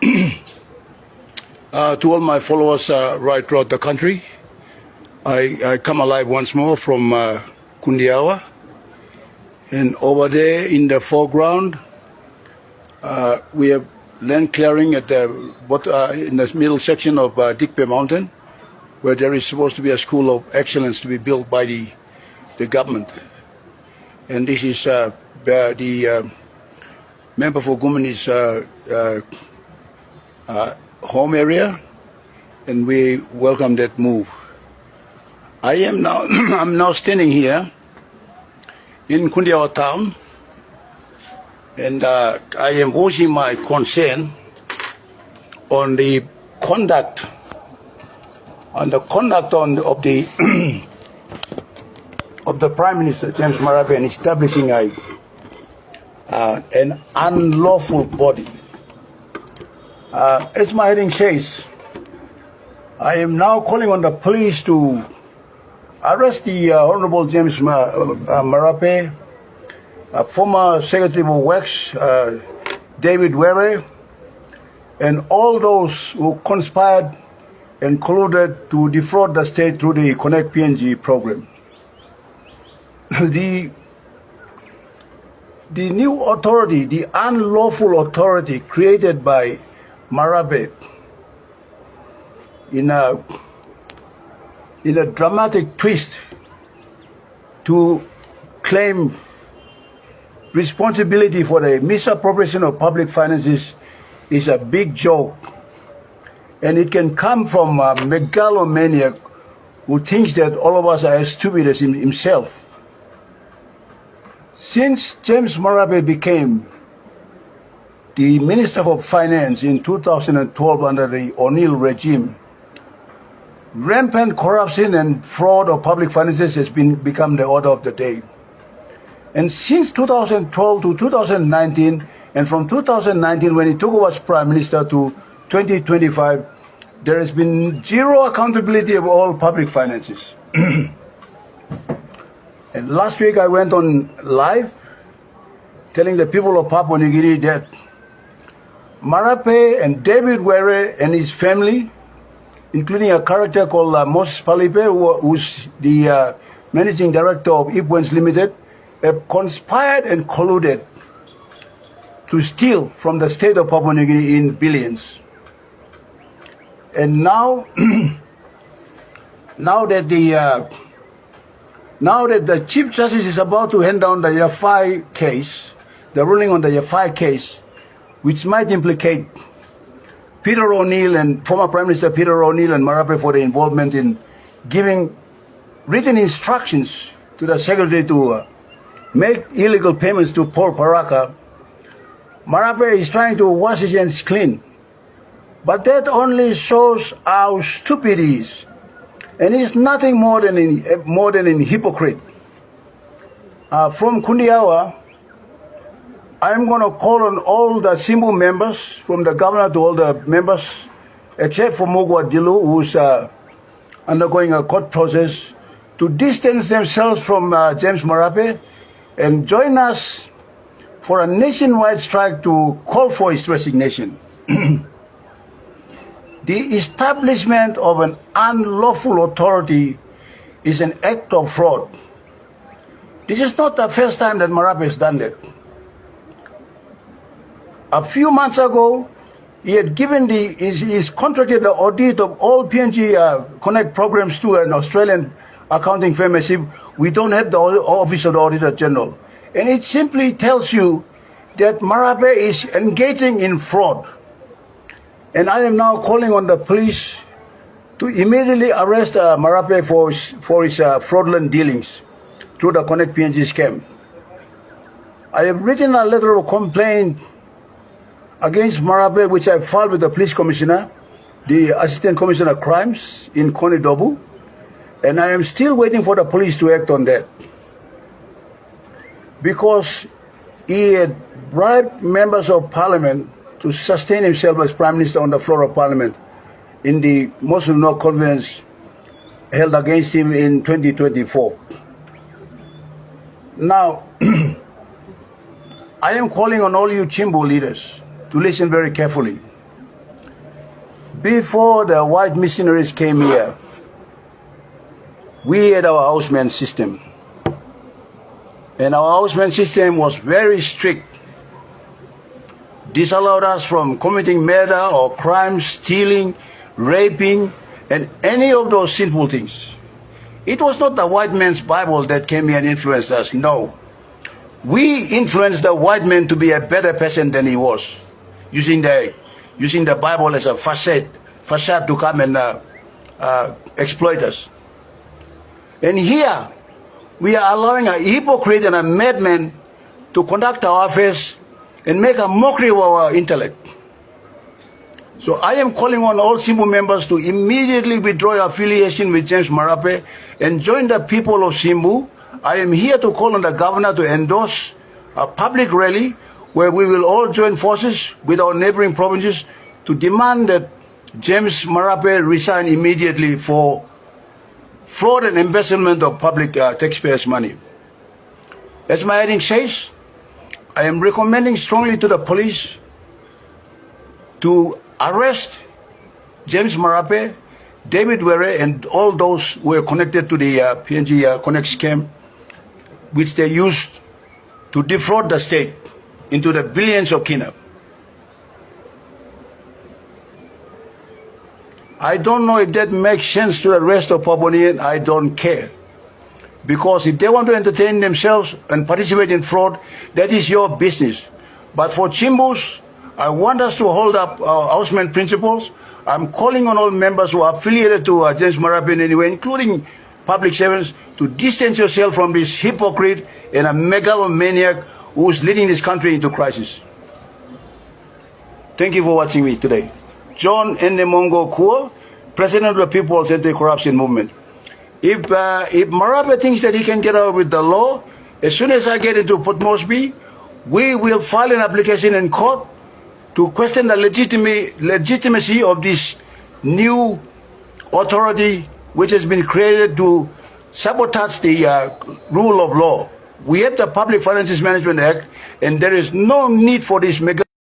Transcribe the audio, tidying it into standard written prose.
To all my followers right throughout the country, I come alive once more from Kundiawa, and over there in the foreground, we have land clearing at the in the middle section of Dikpe Mountain, where there is supposed to be a school of excellence to be built by the government. And this is the member for Gumani's home area, and we welcome that move. I'm now standing here in Kundiawa town, and I am voicing my concern on the conduct of the of the Prime Minister James MARAPE in establishing an unlawful body. As my heading says, I am now calling on the police to arrest the Honorable James MARAPE, former Secretary of Works, David Were, and all those who conspired and colluded to defraud the state through the Connect PNG program. The new authority, the unlawful authority created by MARAPE in a dramatic twist to claim responsibility for the misappropriation of public finances is a big joke. And it can come from a megalomaniac who thinks that all of us are as stupid as himself. Since James MARAPE became the Minister of Finance in 2012 under the O'Neill regime, rampant corruption and fraud of public finances has become the order of the day. And since 2012 to 2019, and from 2019 when he took over as Prime Minister to 2025, there has been zero accountability of all public finances. And last week I went on live telling the people of Papua New Guinea that MARAPE and David Were and his family, including a character called Moses Palipe, who's the managing director of Ipwens Limited, have conspired and colluded to steal from the state of Papua New Guinea in billions. And now, now that the Chief Justice is about to hand down the Yafai case, the ruling on the Yafai case, which might implicate Peter O'Neill and former Prime Minister Peter O'Neill and MARAPE for the involvement in giving written instructions to the Secretary to make illegal payments to Paul Paraka, MARAPE is trying to wash his hands clean. But that only shows how stupid he is. And he's nothing more than a hypocrite. From Kundiawa, I'm going to call on all the Simbu members, from the governor to all the members, except for Mugwa Dilu, who's undergoing a court process, to distance themselves from James MARAPE and join us for a nationwide strike to call for his resignation. The establishment of an unlawful authority is an act of fraud. This is not the first time that MARAPE has done that. A few months ago, he had given he's contracted the audit of all PNG Connect programs to an Australian accounting firm as if we don't have the Office of the Auditor General. And it simply tells you that MARAPE is engaging in fraud. And I am now calling on the police to immediately arrest MARAPE for his fraudulent dealings through the Connect PNG scam. I have written a letter of complaint against MARAPE, which I filed with the police commissioner, the Assistant Commissioner of Crimes in Konidobu, and I am still waiting for the police to act on that. Because he had bribed members of parliament to sustain himself as Prime Minister on the floor of Parliament in the Muslim No Conference held against him in 2024. Now, I am calling on all you Chimbu leaders to listen very carefully. Before the white missionaries came here, we had our houseman system. And our houseman system was very strict. Disallowed us from committing murder or crimes, stealing, raping, and any of those sinful things. It was not the white man's Bible that came here and influenced us, no. We influenced the white man to be a better person than he was, using the Bible as a facade to come and exploit us. And here, we are allowing a hypocrite and a madman to conduct our affairs and make a mockery of our intellect. So I am calling on all Simbu members to immediately withdraw your affiliation with James MARAPE and join the people of Simbu. I am here to call on the governor to endorse a public rally where we will all join forces with our neighboring provinces to demand that James MARAPE resign immediately for fraud and embezzlement of public taxpayers' money. As my heading says, I am recommending strongly to the police to arrest James MARAPE, David Were, and all those who were connected to the PNG Connect scam, which they used to defraud the state into the billions of kina. I don't know if that makes sense to the rest of Papua New Guinea. I don't care. Because if they want to entertain themselves and participate in fraud, that is your business. But for Chimbus, I want us to hold up our houseman principles. I'm calling on all members who are affiliated to James MARAPE in any way, including public servants, to distance yourself from this hypocrite and a megalomaniac who is leading this country into crisis. Thank you for watching me today. John Ndemongo Kua, President of the People's Anti-Corruption Movement. If MARAPE thinks that he can get out with the law, as soon as I get into Port Moresby, we will file an application in court to question the legitimacy of this new authority which has been created to sabotage the rule of law. We have the Public Finances Management Act, and there is no need for this mega